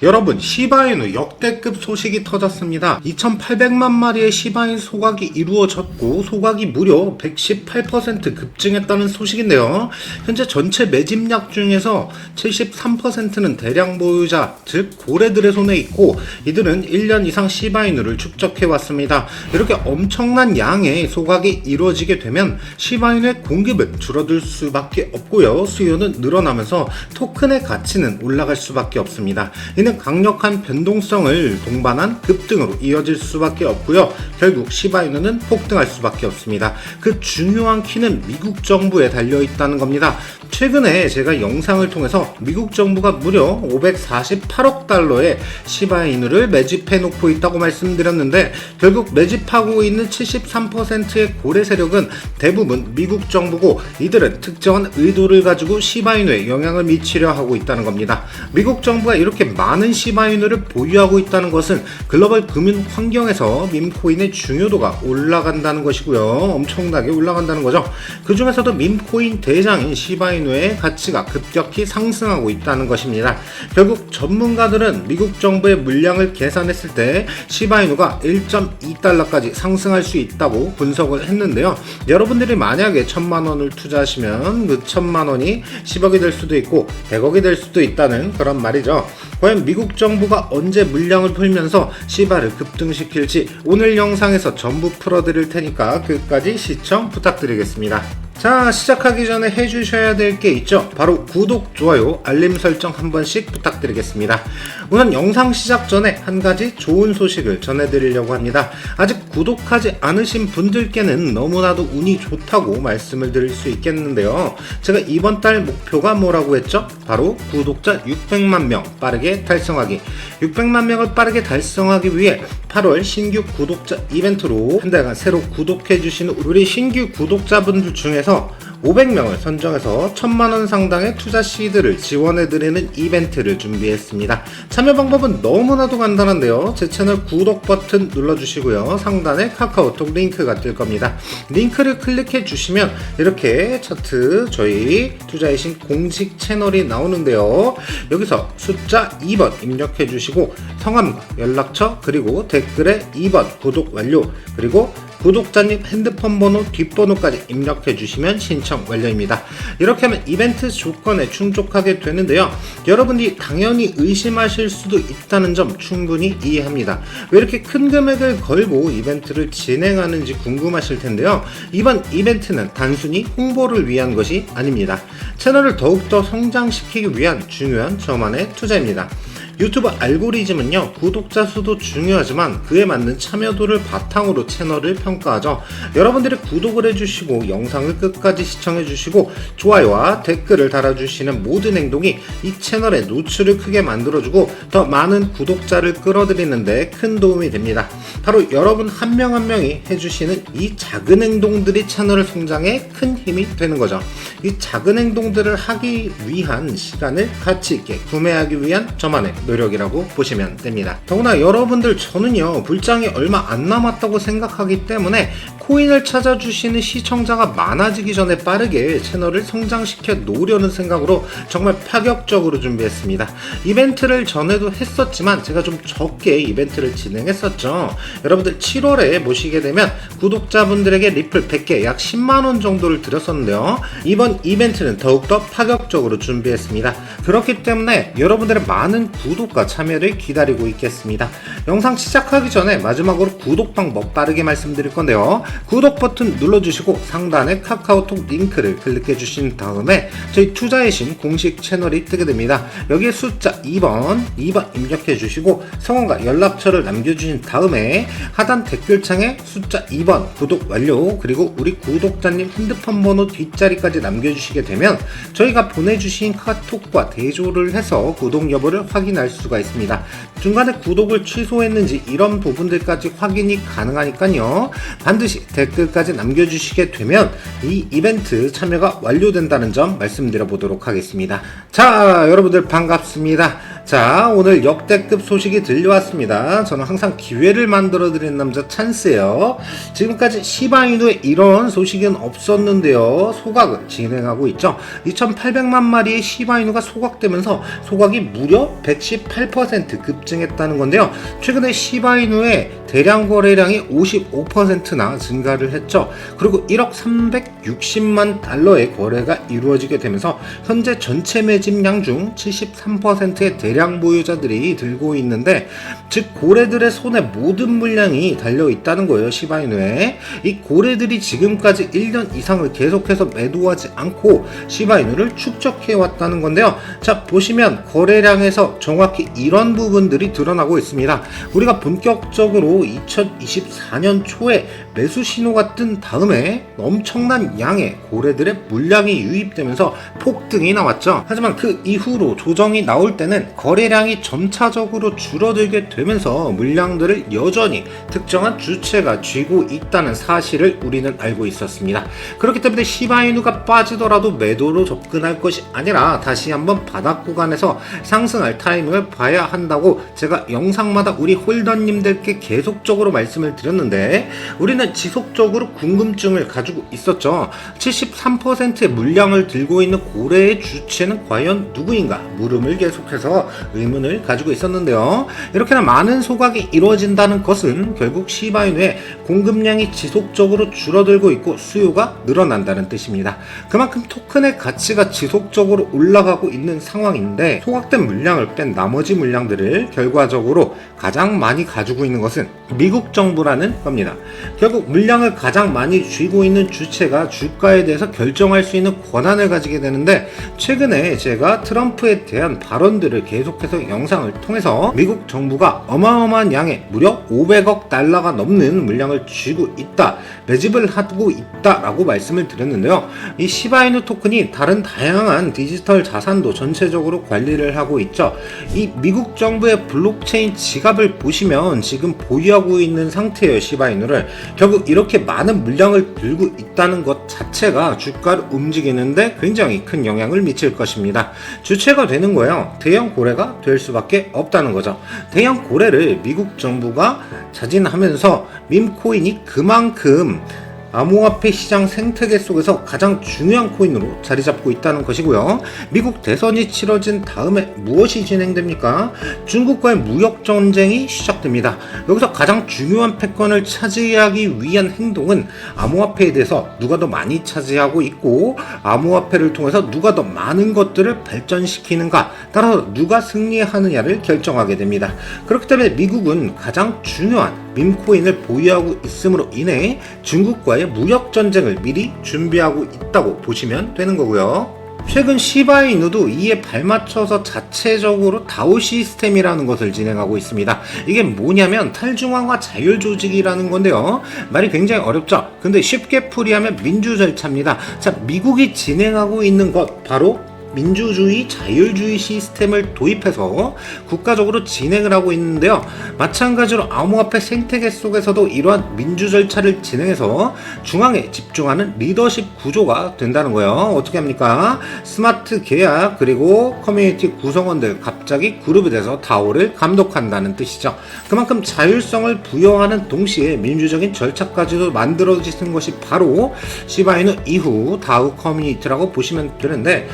여러분, 시바이누 역대급 소식이 터졌습니다. 2,800만 마리의 시바인 소각이 이루어졌고 소각이 무려 118% 급증했다는 소식인데요. 현재 전체 매집약 중에서 73%는 대량 보유자, 즉 고래들의 손에 있고 이들은 1년 이상 시바이누를 축적해왔습니다. 이렇게 엄청난 양의 소각이 이루어지게 되면 시바이누의 공급은 줄어들 수밖에 없고요. 수요는 늘어나면서 토큰의 가치는 올라갈 수밖에 없습니다. 이는 강력한 변동성을 동반한 급등으로 이어질 수밖에 없고요. 결국 시바이누는 폭등할 수밖에 없습니다. 그 중요한 키는 미국 정부에 달려있다는 겁니다. 최근에 제가 영상을 통해서 미국 정부가 무려 548억 달러의 시바이누를 매집해 놓고 있다고 말씀드렸는데 결국 매집하고 있는 73%의 고래 세력은 대부분 미국 정부고 이들은 특정한 의도를 가지고 시바이누에 영향을 미치려 하고 있다는 겁니다. 미국 정부가 이렇게 많은 시바이누를 보유하고 있다는 것은 글로벌 금융 환경에서 밈코인의 중요도가 올라간다는 것이고요. 엄청나게 올라간다는 거죠. 그 중에서도 밈코인 대장인 시바이누의 가치가 급격히 상승하고 있다는 것입니다. 결국 전문가들은 미국 정부의 물량을 계산했을 때 시바이누가 1.2달러까지 상승할 수 있다고 분석을 했는데요. 여러분들이 만약에 1,000만원을 투자하시면 그 1,000만원이 10억이 될 수도 있고 100억이 될 수도 있다는 그런 말이죠. 과연 미국 정부가 언제 물량을 풀면서 시바를 급등시킬지 오늘 영상에서 전부 풀어드릴 테니까 끝까지 시청 부탁드리겠습니다. 자, 시작하기 전에 해주셔야 될 게 있죠. 바로 구독, 좋아요, 알림 설정 한 번씩 부탁드리겠습니다. 우선 영상 시작 전에 한 가지 좋은 소식을 전해드리려고 합니다. 아직 구독하지 않으신 분들께는 너무나도 운이 좋다고 말씀을 드릴 수 있겠는데요. 제가 이번 달 목표가 뭐라고 했죠? 바로 구독자 600만 명 빠르게 달성하기. 600만 명을 빠르게 달성하기 위해 8월 신규 구독자 이벤트로 한 달간 새로 구독해주시는 우리 신규 구독자분들 중에서 500명을 선정해서 1,000만원 상당의 투자 시드를 지원해드리는 이벤트를 준비했습니다. 참여 방법은 너무나도 간단한데요. 제 채널 구독 버튼 눌러주시고요. 상단에 카카오톡 링크가 뜰 겁니다. 링크를 클릭해 주시면 이렇게 차트 저희 투자의 신 공식 채널이 나오는데요. 여기서 숫자 2번 입력해 주시고 성함과 연락처 그리고 댓글에 2번 구독 완료 그리고 구독자님 핸드폰 번호 뒷번호까지 입력해 주시면 신청 완료입니다. 이렇게 하면 이벤트 조건에 충족하게 되는데요. 여러분들이 당연히 의심하실 수도 있다는 점 충분히 이해합니다. 왜 이렇게 큰 금액을 걸고 이벤트를 진행하는지 궁금하실 텐데요. 이번 이벤트는 단순히 홍보를 위한 것이 아닙니다. 채널을 더욱더 성장시키기 위한 중요한 저만의 투자입니다. 유튜브 알고리즘은요, 구독자 수도 중요하지만 그에 맞는 참여도를 바탕으로 채널을 평가하죠. 여러분들이 구독을 해주시고 영상을 끝까지 시청해주시고 좋아요와 댓글을 달아주시는 모든 행동이 이 채널의 노출을 크게 만들어주고 더 많은 구독자를 끌어들이는데 큰 도움이 됩니다. 바로 여러분 한 명 한 명이 해주시는 이 작은 행동들이 채널 성장에 큰 힘이 되는 거죠. 이 작은 행동들을 하기 위한 시간을 가치 있게 구매하기 위한 저만의 노력이라고 보시면 됩니다. 더구나 여러분들 저는요 불장이 얼마 안 남았다고 생각하기 때문에 코인을 찾아주시는 시청자가 많아지기 전에 빠르게 채널을 성장시켜 놓으려는 생각으로 정말 파격적으로 준비했습니다. 이벤트를 전에도 했었지만 제가 좀 적게 이벤트를 진행했었죠. 여러분들 7월에 모시게 되면 구독자분들에게 리플 100개 약 10만원 정도를 드렸었는데요. 이번 이벤트는 더욱더 파격적으로 준비했습니다. 그렇기 때문에 여러분들의 많은 구독과 참여를 기다리고 있겠습니다. 영상 시작하기 전에 마지막으로 구독 방법 빠르게 말씀드릴 건데요. 구독 버튼 눌러주시고 상단에 카카오톡 링크를 클릭해 주신 다음에 저희 투자의 신 공식 채널이 뜨게 됩니다. 여기에 숫자 2번 입력해 주시고 성함과 연락처를 남겨주신 다음에 하단 댓글창에 숫자 2번 구독 완료 그리고 우리 구독자님 핸드폰 번호 뒷자리까지 남겨주시게 되면 저희가 보내주신 카톡과 대조를 해서 구독 여부를 확인할 수가 있습니다. 중간에 구독을 취소했는지 이런 부분들까지 확인이 가능하니까요. 반드시 댓글까지 남겨주시게 되면 이 이벤트 참여가 완료된다는 점 말씀드려 보도록 하겠습니다. 자, 여러분들 반갑습니다. 자, 오늘 역대급 소식이 들려왔습니다. 저는 항상 기회를 만들어드리는 남자 찬스예요. 지금까지 시바이누에 이런 소식은 없었는데요. 소각을 진행하고 있죠. 2,800만 마리의 시바이누가 소각되면서 소각이 무려 118% 급증했다는 건데요. 최근에 시바이누의 대량 거래량이 55%나 증가를 했죠. 그리고 1억 360만 달러의 거래가 이루어지게 되면서 현재 전체 매집량 중 73%의 대량 보유자들이 들고 있는데, 즉 고래들의 손에 모든 물량이 달려 있다는 거예요. 시바이누에 이 고래들이 지금까지 1년 이상을 계속해서 매도하지 않고 시바이누를 축적해 왔다는 건데요. 자, 보시면 거래량에서 정확히 이런 부분들이 드러나고 있습니다. 우리가 본격적으로 2024년 초에 매수 신호가 뜬 다음에 엄청난 양의 고래들의 물량이 유입되면서 폭등이 나왔죠. 하지만 그 이후로 조정이 나올 때는 거래량이 점차적으로 줄어들게 되면서 물량들을 여전히 특정한 주체가 쥐고 있다는 사실을 우리는 알고 있었습니다. 그렇기 때문에 시바이누가 빠지더라도 매도로 접근할 것이 아니라 다시 한번 바닥 구간에서 상승할 타이밍을 봐야 한다고 제가 영상마다 우리 홀더님들께 계속적으로 말씀을 드렸는데, 우리는 지속적으로 궁금증을 가지고 있었죠. 73%의 물량을 들고 있는 고래의 주체는 과연 누구인가? 물음을 계속해서 의문을 가지고 있었는데요. 이렇게나 많은 소각이 이루어진다는 것은 결국 시바이누의 공급량이 지속적으로 줄어들고 있고 수요가 늘어난다는 뜻입니다. 그만큼 토큰의 가치가 지속적으로 올라가고 있는 상황인데, 소각된 물량을 뺀 나머지 물량들을 결과적으로 가장 많이 가지고 있는 것은 미국 정부라는 겁니다. 결국 물량을 가장 많이 쥐고 있는 주체가 주가에 대해서 결정할 수 있는 권한을 가지게 되는데, 최근에 제가 트럼프에 대한 발언들을 계속해서 영상을 통해서 미국 정부가 어마어마한 양의 무려 500억 달러가 넘는 물량을 쥐고 있다, 매집을 하고 있다라고 말씀을 드렸는데요. 이 시바이누 토큰이 다른 다양한 디지털 자산도 전체적으로 관리를 하고 있죠. 이 미국 정부의 블록체인 지갑을 보시면 지금 보유하고 있는 상태예요. 시바이누를 결국 이렇게 많은 물량을 들고 있다는 것 자체가 주가를 움직이는데 굉장히 큰 영향을 미칠 것입니다. 주체가 되는 거예요. 대형 고래가 될 수밖에 없다는 거죠. 대형 고래를 미국 정부가 자진하면서 밈코인이 그만큼 암호화폐 시장 생태계 속에서 가장 중요한 코인으로 자리 잡고 있다는 것이고요. 미국 대선이 치러진 다음에 무엇이 진행됩니까? 중국과의 무역 전쟁이 시작됩니다. 여기서 가장 중요한 패권을 차지하기 위한 행동은 암호화폐에 대해서 누가 더 많이 차지하고 있고, 암호화폐를 통해서 누가 더 많은 것들을 발전시키는가, 따라서 누가 승리하느냐를 결정하게 됩니다. 그렇기 때문에 미국은 가장 중요한 밈코인을 보유하고 있음으로 인해 중국과의 무역 전쟁을 미리 준비하고 있다고 보시면 되는 거고요. 최근 시바이누도 이에 발맞춰서 자체적으로 다오 시스템이라는 것을 진행하고 있습니다. 이게 뭐냐면 탈중앙화 자율 조직이라는 건데요. 말이 굉장히 어렵죠. 근데 쉽게 풀이하면 민주 절차입니다. 자, 미국이 진행하고 있는 것 바로 민주주의, 자율주의 시스템을 도입해서 국가적으로 진행을 하고 있는데요. 마찬가지로 암호화폐 생태계 속에서도 이러한 민주 절차를 진행해서 중앙에 집중하는 리더십 구조가 된다는 거예요. 어떻게 합니까? 스마트 계약 그리고 커뮤니티 구성원들 갑자기 그룹이 돼서 다오를 감독한다는 뜻이죠. 그만큼 자율성을 부여하는 동시에 민주적인 절차까지도 만들어지는 것이 바로 시바이누 이후 다오 커뮤니티라고 보시면 되는데,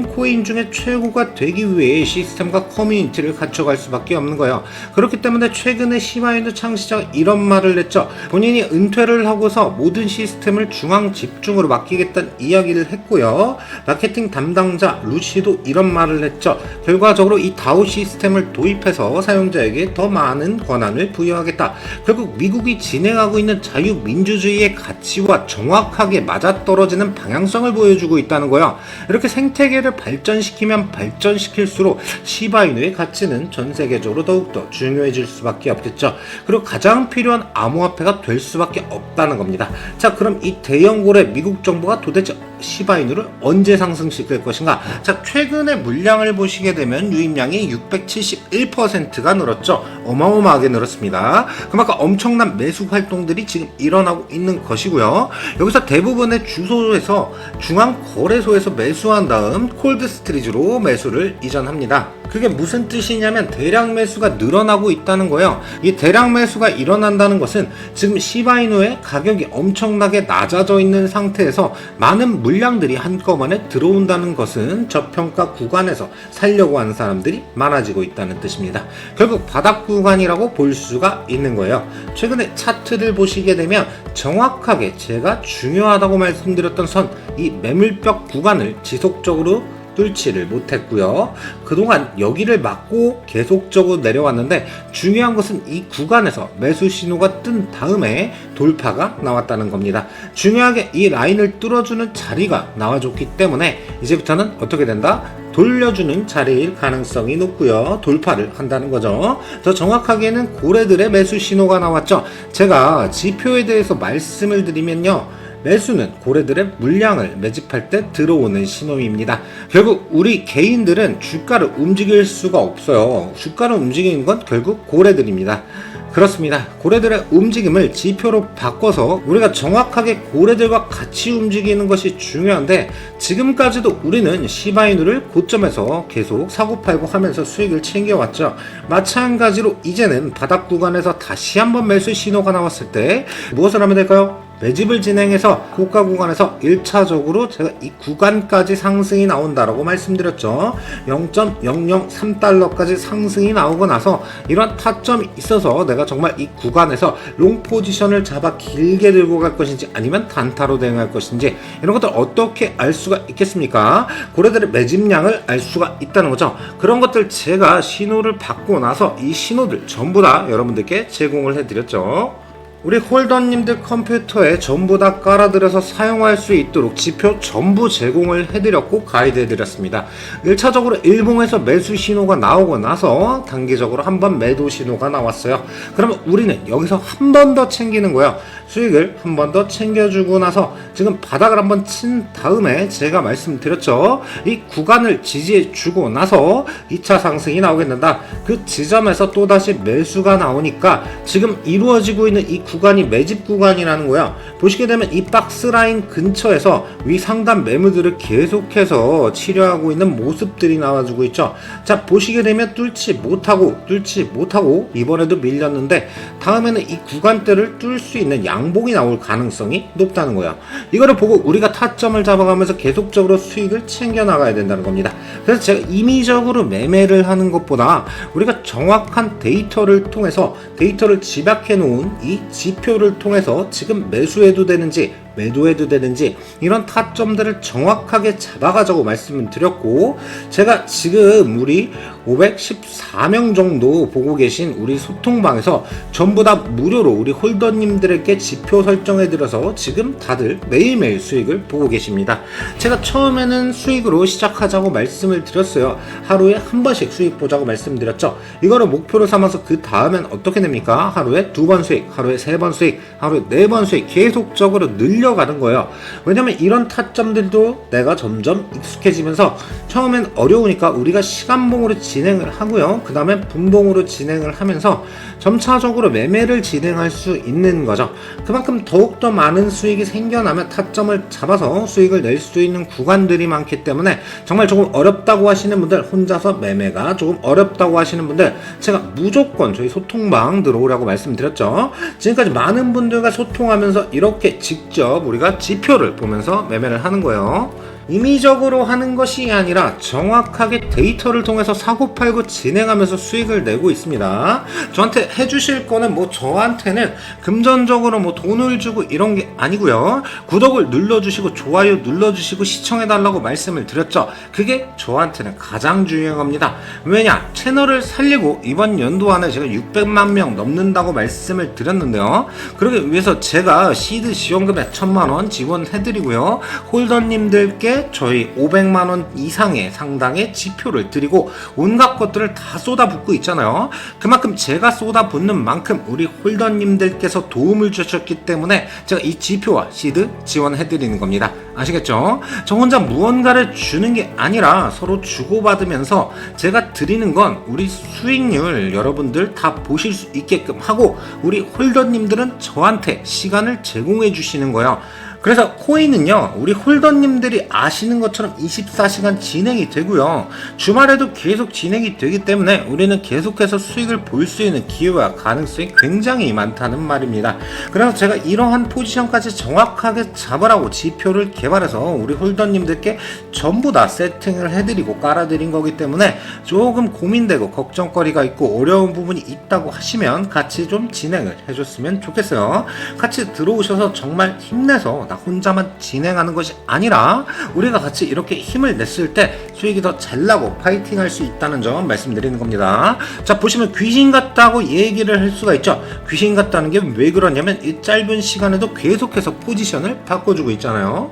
코인 중에 최고가 되기 위해 시스템과 커뮤니티를 갖춰갈 수밖에 없는 거예요. 그렇기 때문에 최근에 시바이누 창시자가 이런 말을 했죠. 본인이 은퇴를 하고서 모든 시스템을 중앙 집중으로 맡기겠다는 이야기를 했고요. 마케팅 담당자 루시도 이런 말을 했죠. 결과적으로 이 다오 시스템을 도입해서 사용자에게 더 많은 권한을 부여하겠다. 결국 미국이 진행하고 있는 자유민주주의의 가치와 정확하게 맞아떨어지는 방향성을 보여주고 있다는 거예요. 이렇게 생태계를 발전시키면 발전시킬수록 시바이누의 가치는 전 세계적으로 더욱더 중요해질 수밖에 없겠죠. 그리고 가장 필요한 암호화폐가 될 수밖에 없다는 겁니다. 자, 그럼 이 대형 고래 미국 정부가 도대체 시바이누를 언제 상승시킬 것인가? 자, 최근의 물량을 보시게 되면 유입량이 671%가 늘었죠. 어마어마하게 늘었습니다. 그만큼 엄청난 매수 활동들이 지금 일어나고 있는 것이고요. 여기서 대부분의 주소에서 중앙거래소에서 매수한 다음 콜드스트리지로 매수를 이전합니다. 그게 무슨 뜻이냐면 대량 매수가 늘어나고 있다는 거예요. 이 대량 매수가 일어난다는 것은 지금 시바이누의 가격이 엄청나게 낮아져 있는 상태에서 많은 물량들이 한꺼번에 들어온다는 것은 저평가 구간에서 살려고 하는 사람들이 많아지고 있다는 뜻입니다. 결국 바닥 구간이라고 볼 수가 있는 거예요. 최근에 차트를 보시게 되면 정확하게 제가 중요하다고 말씀드렸던 선, 이 매물벽 구간을 지속적으로 뚫지를 못했고요. 그동안 여기를 막고 계속적으로 내려왔는데 중요한 것은 이 구간에서 매수 신호가 뜬 다음에 돌파가 나왔다는 겁니다. 중요하게 이 라인을 뚫어주는 자리가 나와줬기 때문에 이제부터는 어떻게 된다? 돌려주는 자리일 가능성이 높고요. 돌파를 한다는 거죠. 더 정확하게는 고래들의 매수 신호가 나왔죠. 제가 지표에 대해서 말씀을 드리면요, 매수는 고래들의 물량을 매집할 때 들어오는 신호입니다. 결국 우리 개인들은 주가를 움직일 수가 없어요. 주가를 움직이는 건 결국 고래들입니다. 그렇습니다. 고래들의 움직임을 지표로 바꿔서 우리가 정확하게 고래들과 같이 움직이는 것이 중요한데, 지금까지도 우리는 시바이누를 고점에서 계속 사고팔고 하면서 수익을 챙겨왔죠. 마찬가지로 이제는 바닥 구간에서 다시 한번 매수 신호가 나왔을 때 무엇을 하면 될까요? 매집을 진행해서 고가 구간에서 1차적으로 제가 이 구간까지 상승이 나온다라고 말씀드렸죠. 0.003달러까지 상승이 나오고 나서 이런 타점이 있어서 내가 정말 이 구간에서 롱 포지션을 잡아 길게 들고 갈 것인지 아니면 단타로 대응할 것인지, 이런 것들 어떻게 알 수가 있겠습니까? 고래들의 매집량을 알 수가 있다는 거죠. 그런 것들 제가 신호를 받고 나서 이 신호들 전부 다 여러분들께 제공을 해드렸죠. 우리 홀더님들 컴퓨터에 전부 다 깔아드려서 사용할 수 있도록 지표 전부 제공을 해드렸고 가이드 해드렸습니다. 1차적으로 일봉에서 매수 신호가 나오고 나서 단기적으로 한번 매도 신호가 나왔어요. 그러면 우리는 여기서 한 번 더 챙기는 거예요. 수익을 한 번 더 챙겨주고 나서 지금 바닥을 한번 친 다음에 제가 말씀드렸죠. 이 구간을 지지해 주고 나서 2차 상승이 나오겠는다. 그 지점에서 또다시 매수가 나오니까 지금 이루어지고 있는 이 구간이 매집 구간이라는 거야. 보시게 되면 이 박스라인 근처에서 위 상단 매물들을 계속해서 치료하고 있는 모습들이 나와주고 있죠. 자, 보시게 되면 뚫지 못하고 이번에도 밀렸는데 다음에는 이 구간대를 뚫을 수 있는 양봉이 나올 가능성이 높다는 거야. 이거를 보고 우리가 타점을 잡아가면서 계속적으로 수익을 챙겨 나가야 된다는 겁니다. 그래서 제가 임의적으로 매매를 하는 것보다 우리가 정확한 데이터를 통해서 데이터를 집약해 놓은 이 지표를 통해서 지금 매수해도 되는지 매도해도 되는지 이런 타점들을 정확하게 잡아가자고 말씀을 드렸고, 제가 지금 우리 514명 정도 보고 계신 우리 소통방에서 전부 다 무료로 우리 홀더님들에게 지표 설정해드려서 지금 다들 매일매일 수익을 보고 계십니다. 제가 처음에는 수익으로 시작하자고 말씀을 드렸어요. 하루에 한 번씩 수익 보자고 말씀드렸죠. 이거를 목표로 삼아서 그 다음엔 어떻게 됩니까? 하루에 2번 수익, 하루에 3번 수익, 하루에 4번 수익 계속적으로 늘려가는 거예요. 왜냐면 이런 타점들도 내가 점점 익숙해지면서 처음엔 어려우니까 우리가 시간봉으로 진행을 하고요. 그 다음에 분봉으로 진행을 하면서 점차적으로 매매를 진행할 수 있는 거죠. 그만큼 더욱더 많은 수익이 생겨나면 타점을 잡아서 수익을 낼 수 있는 구간들이 많기 때문에 정말 조금 어렵다고 하시는 분들, 혼자서 매매가 조금 어렵다고 하시는 분들, 제가 무조건 저희 소통방 들어오라고 말씀드렸죠. 지금까지 많은 분들과 소통하면서 이렇게 직접 우리가 지표를 보면서 매매를 하는 거예요. 임의적으로 하는 것이 아니라 정확하게 데이터를 통해서 사고팔고 진행하면서 수익을 내고 있습니다. 저한테 해주실 거는 저한테는 금전적으로 돈을 주고 이런 게 아니고요. 구독을 눌러주시고 좋아요 눌러주시고 시청해달라고 말씀을 드렸죠. 그게 저한테는 가장 중요한 겁니다. 왜냐? 채널을 살리고 이번 연도 안에 제가 600만 명 넘는다고 말씀을 드렸는데요. 그러기 위해서 제가 시드 지원금에 1000만원 지원해드리고요. 홀더님들께 이렇게 저희 500만원 이상의 상당의 지표를 드리고 온갖 것들을 다 쏟아붓고 있잖아요. 그만큼 제가 쏟아붓는 만큼 우리 홀더님들께서 도움을 주셨기 때문에 제가 이 지표와 시드 지원해드리는 겁니다. 아시겠죠? 저 혼자 무언가를 주는 게 아니라 서로 주고받으면서 제가 드리는 건 우리 수익률 여러분들 다 보실 수 있게끔 하고 우리 홀더님들은 저한테 시간을 제공해 주시는 거예요. 그래서 코인은요, 우리 홀더님들이 아시는 것처럼 24시간 진행이 되고요, 주말에도 계속 진행이 되기 때문에 우리는 계속해서 수익을 볼 수 있는 기회와 가능성이 굉장히 많다는 말입니다. 그래서 제가 이러한 포지션까지 정확하게 잡으라고 지표를 개발해서 우리 홀더님들께 전부 다 세팅을 해드리고 깔아드린 거기 때문에 조금 고민되고 걱정거리가 있고 어려운 부분이 있다고 하시면 같이 좀 진행을 해줬으면 좋겠어요. 같이 들어오셔서 정말 힘내서 나 혼자만 진행하는 것이 아니라 우리가 같이 이렇게 힘을 냈을 때 수익이 더 잘 나고 파이팅 할 수 있다는 점 말씀드리는 겁니다. 자, 보시면 귀신 같다고 얘기를 할 수가 있죠. 귀신 같다는 게 왜 그러냐면 이 짧은 시간에도 계속해서 포지션을 바꿔주고 있잖아요.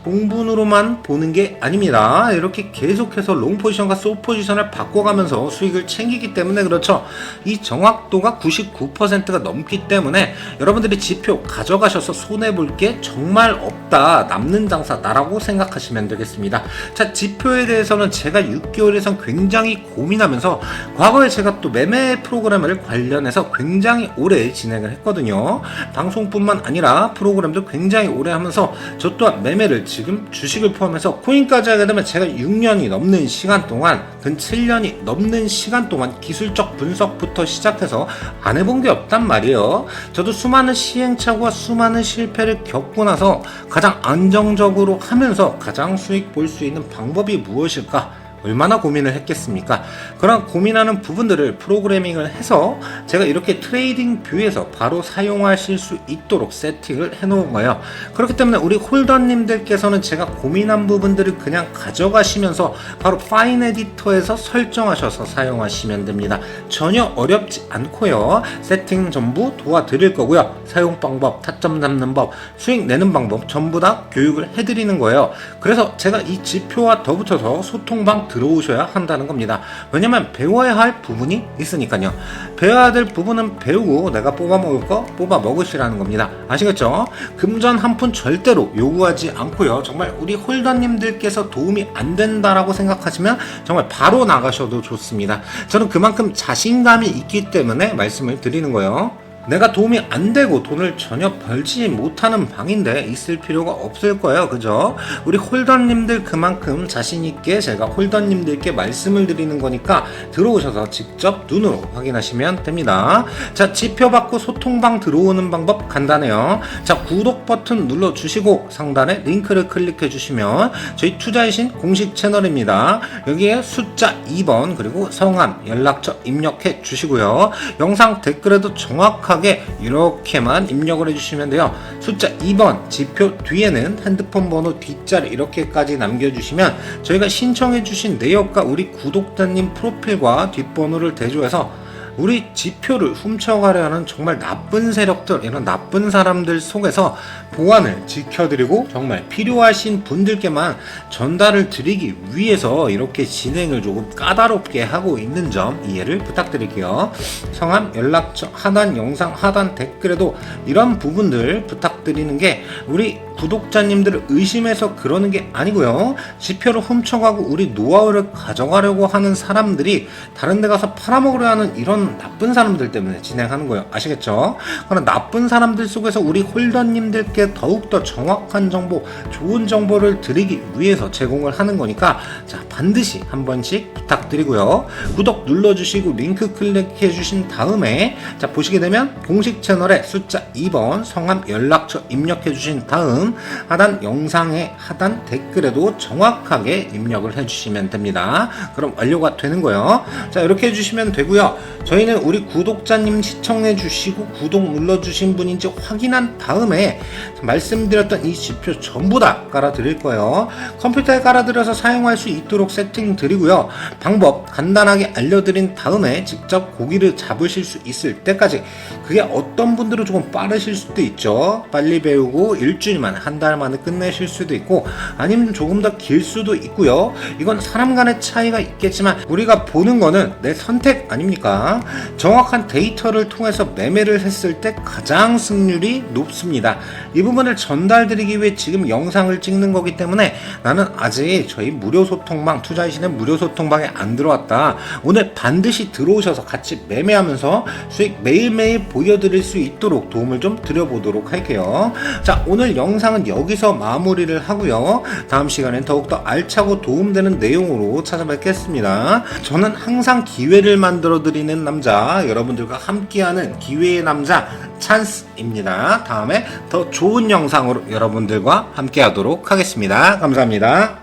공분으로만 보는 게 아닙니다. 이렇게 계속해서 롱 포지션과 숏 포지션을 바꿔가면서 수익을 챙기기 때문에 그렇죠. 이 정확도가 99%가 넘기 때문에 여러분들이 지표 가져가셔서 손해볼 게 정말 없다, 남는 장사 나라고 생각하시면 되겠습니다. 자, 지표에 대해서는 제가 6개월 이상 굉장히 고민하면서 과거에 제가 또 매매 프로그램을 관련해서 굉장히 오래 진행을 했거든요. 방송뿐만 아니라 프로그램도 굉장히 오래 하면서 저 또한 매매를 지금 주식을 포함해서 코인까지 하게 되면 제가 6년이 넘는 시간 동안, 근 7년이 넘는 시간 동안 기술적 분석부터 시작해서 안 해본 게 없단 말이에요. 저도 수많은 시행착오와 수많은 실패를 겪고 나서 가장 안정적으로 하면서 가장 수익 볼 수 있는 방법이 무엇일까? 얼마나 고민을 했겠습니까? 그런 고민하는 부분들을 프로그래밍을 해서 제가 이렇게 트레이딩 뷰에서 바로 사용하실 수 있도록 세팅을 해놓은 거예요. 그렇기 때문에 우리 홀더님들께서는 제가 고민한 부분들을 그냥 가져가시면서 바로 파인 에디터에서 설정하셔서 사용하시면 됩니다. 전혀 어렵지 않고요. 세팅 전부 도와드릴 거고요. 사용 방법, 타점 잡는 법, 수익 내는 방법 전부 다 교육을 해드리는 거예요. 그래서 제가 이 지표와 더붙여서 소통방 들어오셔야 한다는 겁니다. 왜냐면 배워야 할 부분이 있으니까요. 배워야 될 부분은 배우고 내가 뽑아 먹을 거 뽑아 먹으시라는 겁니다. 아시겠죠? 금전 한 푼 절대로 요구하지 않고요. 정말 우리 홀더님들께서 도움이 안 된다라고 생각하시면 정말 바로 나가셔도 좋습니다. 저는 그만큼 자신감이 있기 때문에 말씀을 드리는 거예요. 내가 도움이 안 되고 돈을 전혀 벌지 못하는 방인데 있을 필요가 없을 거예요. 그죠? 우리 홀더님들 그만큼 자신있게 제가 홀더님들께 말씀을 드리는 거니까 들어오셔서 직접 눈으로 확인하시면 됩니다. 자, 지표 받고 소통방 들어오는 방법 간단해요. 자, 구독 버튼 눌러주시고 상단에 링크를 클릭해 주시면 저희 투자의 신 공식 채널입니다. 여기에 숫자 2번 그리고 성함, 연락처 입력해 주시고요. 영상 댓글에도 정확하게 이렇게만 입력을 해주시면 돼요. 숫자 2번 지표 뒤에는 핸드폰 번호 뒷자리 이렇게까지 남겨주시면 저희가 신청해주신 내역과 우리 구독자님 프로필과 뒷번호를 대조해서 우리 지표를 훔쳐가려 하는 정말 나쁜 세력들, 이런 나쁜 사람들 속에서 보안을 지켜드리고 정말 필요하신 분들께만 전달을 드리기 위해서 이렇게 진행을 조금 까다롭게 하고 있는 점 이해를 부탁드릴게요. 성함, 연락처, 하단 영상, 하단 댓글에도 이런 부분들 부탁드리는 게 우리 구독자님들을 의심해서 그러는 게 아니고요. 지표를 훔쳐가고 우리 노하우를 가져가려고 하는 사람들이 다른 데 가서 팔아먹으려 하는 이런 나쁜 사람들 때문에 진행하는 거예요. 아시겠죠? 그런 나쁜 사람들 속에서 우리 홀더님들께 더욱더 정확한 정보, 좋은 정보를 드리기 위해서 제공을 하는 거니까 자, 반드시 한 번씩 부탁드리고요. 구독 눌러주시고 링크 클릭해 주신 다음에 자, 보시게 되면 공식 채널에 숫자 2번 성함 연락처 입력해 주신 다음 하단 영상의 하단 댓글에도 정확하게 입력을 해주시면 됩니다. 그럼 완료가 되는 거예요. 자, 이렇게 해주시면 되고요. 저희는 우리 구독자님 시청해 주시고 구독 눌러 주신 분인지 확인한 다음에 말씀드렸던 이 지표 전부 다 깔아 드릴 거예요. 컴퓨터에 깔아 드려서 사용할 수 있도록 세팅 드리고요. 방법 간단하게 알려드린 다음에 직접 고기를 잡으실 수 있을 때까지, 그게 어떤 분들은 조금 빠르실 수도 있죠. 빨리 배우고 일주일만, 한 달 만에 끝내실 수도 있고, 아니면 조금 더 길 수도 있고요. 이건 사람 간의 차이가 있겠지만 우리가 보는 거는 내 선택 아닙니까? 정확한 데이터를 통해서 매매를 했을 때 가장 승률이 높습니다. 이 부분을 전달드리기 위해 지금 영상을 찍는 거기 때문에 나는 아직 저희 무료 소통방, 투자이신의 무료 소통방에 안 들어왔다, 오늘 반드시 들어오셔서 같이 매매하면서 수익 매일매일 보여드릴 수 있도록 도움을 좀 드려보도록 할게요. 자, 오늘 영상은 여기서 마무리를 하고요. 다음 시간엔 더욱더 알차고 도움되는 내용으로 찾아뵙겠습니다. 저는 항상 기회를 만들어 드리는 남자, 여러분들과 함께하는 기회의 남자 찬스입니다. 다음에 더 좋은 영상으로 여러분들과 함께하도록 하겠습니다. 감사합니다.